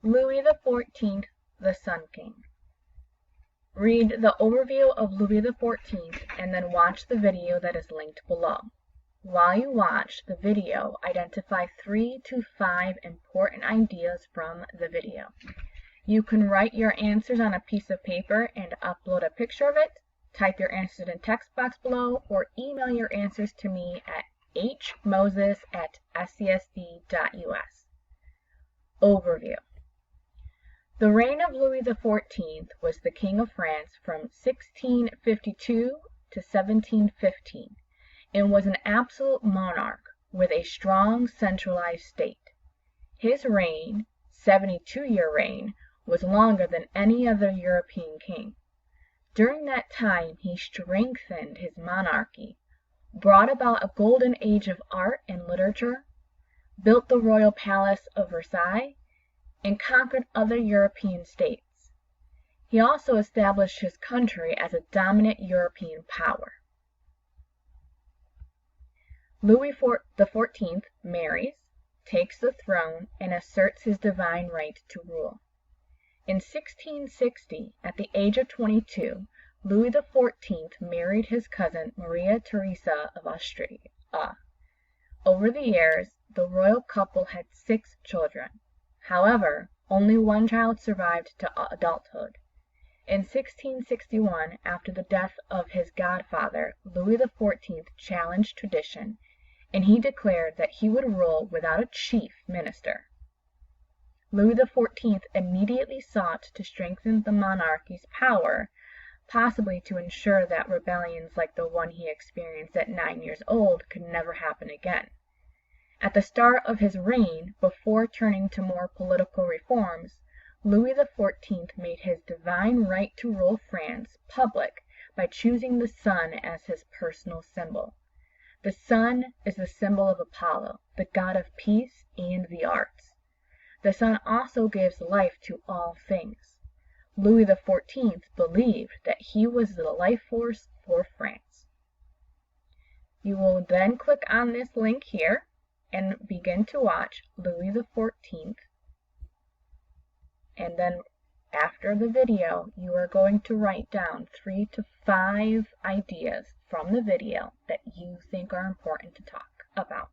Louis XIV, the Sun King. Read the overview of Louis XIV and then watch the video that is linked below. While you watch the video, identify 3 to 5 important ideas from the video. You can write your answers on a piece of paper and upload a picture of it, type your answers in text box below, or email your answers to me at hmoses@scsd.us. Overview. The reign of Louis XIV was the King of France from 1652 to 1715 and was an absolute monarch with a strong centralized state. His reign, 72-year reign, was longer than any other European king. During that time, he strengthened his monarchy, brought about a golden age of art and literature, built the royal palace of Versailles, and conquered other European states. He also established his country as a dominant European power. Louis XIV marries, takes the throne, and asserts his divine right to rule. In 1660, at the age of 22, Louis XIV married his cousin Maria Theresa of Austria. Over the years, the royal couple had 6 children. However, only one child survived to adulthood. In 1661, after the death of his godfather, Louis XIV challenged tradition, and he declared that he would rule without a chief minister. Louis XIV immediately sought to strengthen the monarchy's power, possibly to ensure that rebellions like the one he experienced at 9 years old could never happen again. At the start of his reign, before turning to more political reforms, Louis XIV made his divine right to rule France public by choosing the sun as his personal symbol. The sun is the symbol of Apollo, the god of peace and the arts. The sun also gives life to all things. Louis XIV believed that he was the life force for France. You will then click on this link here and begin to watch Louis XIV, and then after the video you are going to write down 3 to 5 ideas from the video that you think are important to talk about.